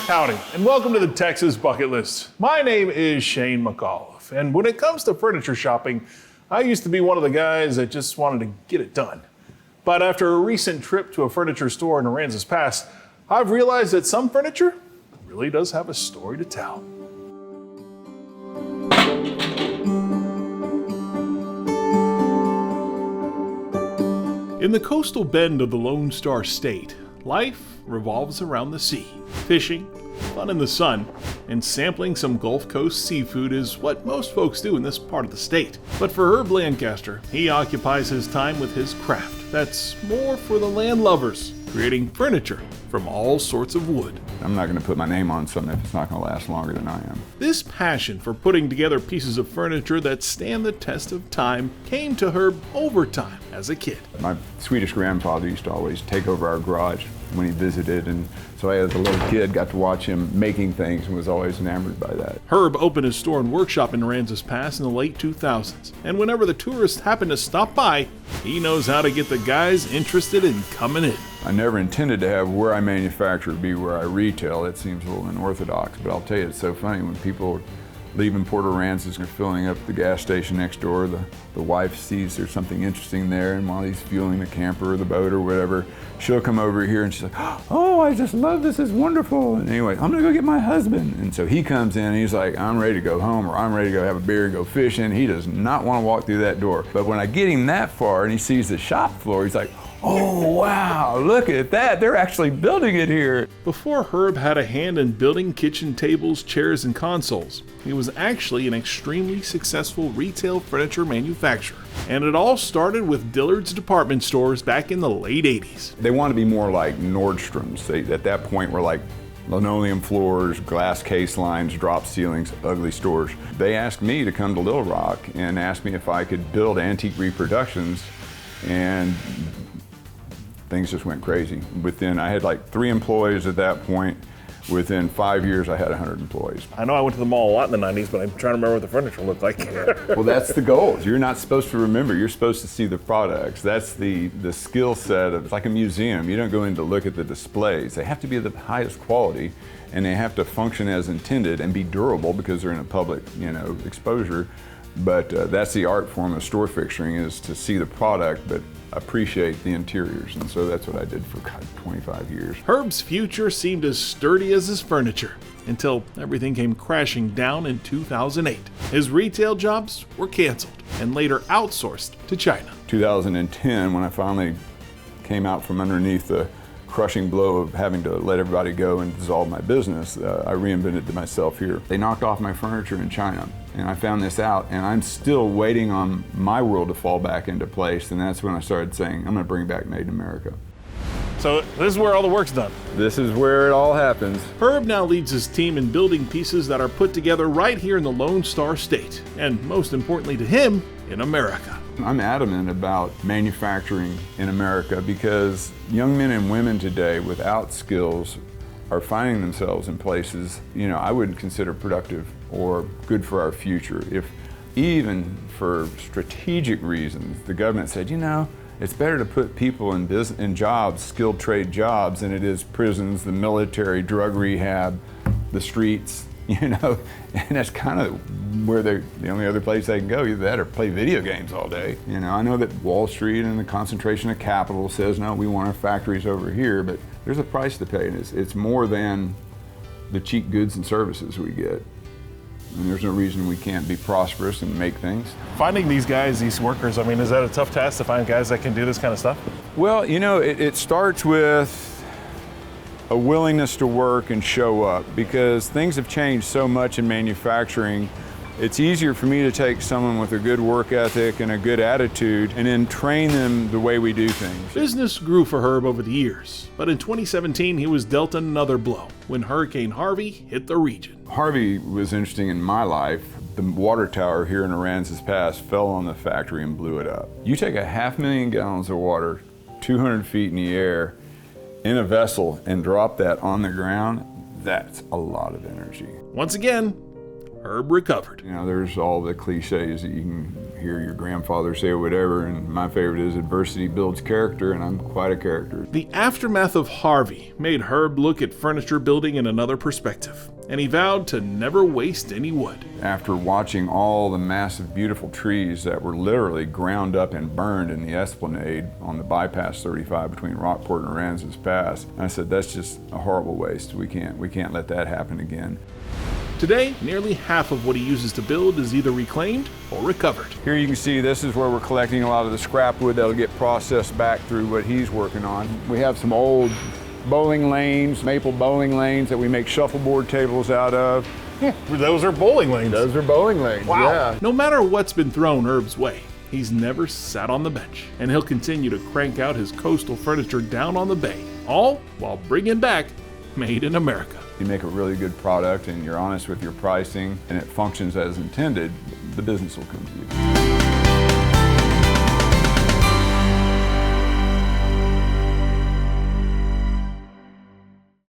Howdy, and welcome to the Texas Bucket List. My name is Shane McAuliffe, and when it comes to furniture shopping, I used to be one of the guys that just wanted to get it done. But after a recent trip to a furniture store in Aransas Pass, I've realized that some furniture really does have a story to tell. In the coastal bend of the Lone Star State, life revolves around the sea. Fishing, fun in the sun, and sampling some Gulf Coast seafood is what most folks do in this part of the state. But for H Lancaster, he occupies his time with his craft that's more for the land lovers, creating furniture from all sorts of wood. I'm not going to put my name on something if it's not going to last longer than I am. This passion for putting together pieces of furniture that stand the test of time came to Herb over time as a kid. My Swedish grandfather used to always take over our garage when he visited, and so I, as a little kid, got to watch him making things and was always enamored by that. Herb opened his store and workshop in Aransas Pass in the late 2000s, and whenever the tourists happen to stop by, he knows how to get the guys interested in coming in. I never intended to have where I manufacture be where I retail. It seems a little unorthodox, but I'll tell you, it's so funny when people leaving Port Aransas and filling up the gas station next door, the wife sees there's something interesting there, and while he's fueling the camper or the boat or whatever, she'll come over here and she's like, oh, I just love this, it's wonderful. And anyway, I'm gonna go get my husband. And so he comes in and he's like, I'm ready to go home, or I'm ready to go have a beer and go fishing. He does not want to walk through that door. But when I get him that far and he sees the shop floor, he's like, oh, wow, look at that. They're actually building it here. Before Herb had a hand in building kitchen tables, chairs, and consoles, he was actually an extremely successful retail furniture manufacturer. And it all started with Dillard's department stores back in the late 80s. They want to be more like Nordstrom's. They, at that point, were like linoleum floors, glass case lines, drop ceilings, ugly stores. They asked me to come to Little Rock and asked me if I could build antique reproductions, and things just went crazy. I had like 3 employees at that point. Within 5 years, I had 100 employees. I know I went to the mall a lot in the 90s, but I'm trying to remember what the furniture looked like. Well, that's the goal. You're not supposed to remember. You're supposed to see the products. That's the skill set. It's like a museum. You don't go in to look at the displays. They have to be of the highest quality, and they have to function as intended and be durable because they're in a public, exposure. But that's the art form of store fixturing, is to see the product, but appreciate the interiors. And so that's what I did for 25 years. Herb's future seemed as sturdy as his furniture until everything came crashing down in 2008. His retail jobs were canceled and later outsourced to China. 2010, when I finally came out from underneath the crushing blow of having to let everybody go and dissolve my business, I reinvented myself here. They knocked off my furniture in China, and I found this out, and I'm still waiting on my world to fall back into place, and that's when I started saying, I'm gonna bring back Made in America. So this is where all the work's done. This is where it all happens. Herb now leads his team in building pieces that are put together right here in the Lone Star State, and most importantly to him, in America. I'm adamant about manufacturing in America because young men and women today without skills are finding themselves in places, I wouldn't consider productive or good for our future. If even for strategic reasons, the government said, it's better to put people in jobs, skilled trade jobs, than it is prisons, the military, drug rehab, the streets, and that's kind of where the only other place they can go, either that or play video games all day. I know that Wall Street and the concentration of capital says, no, we want our factories over here, but there's a price to pay, and it's more than the cheap goods and services we get. And there's no reason we can't be prosperous and make things. Finding these guys, these workers, is that a tough task to find guys that can do this kind of stuff? Well, it starts with a willingness to work and show up, because things have changed so much in manufacturing. It's easier for me to take someone with a good work ethic and a good attitude and then train them the way we do things. Business grew for Herb over the years, but in 2017 he was dealt another blow when Hurricane Harvey hit the region. Harvey was interesting in my life. The water tower here in Aransas Pass fell on the factory and blew it up. You take 500,000 gallons of water, 200 feet in the air, in a vessel, and drop that on the ground, that's a lot of energy. Once again, Herb recovered. You know, there's all the cliches that you can hear your grandfather say or whatever, and my favorite is adversity builds character, and I'm quite a character. The aftermath of Harvey made Herb look at furniture building in another perspective, and he vowed to never waste any wood. After watching all the massive, beautiful trees that were literally ground up and burned in the Esplanade on the bypass 35 between Rockport and Aransas Pass, I said, that's just a horrible waste. We can't let that happen again. Today, nearly half of what he uses to build is either reclaimed or recovered. Here you can see this is where we're collecting a lot of the scrap wood that'll get processed back through what he's working on. We have some old bowling lanes, maple bowling lanes that we make shuffleboard tables out of. Yeah, those are bowling lanes. Those are bowling lanes, wow. Yeah. No matter what's been thrown Herb's way, he's never sat on the bench, and he'll continue to crank out his coastal furniture down on the bay, all while bringing back Made in America. You make a really good product and you're honest with your pricing and it functions as intended, the business will come to you.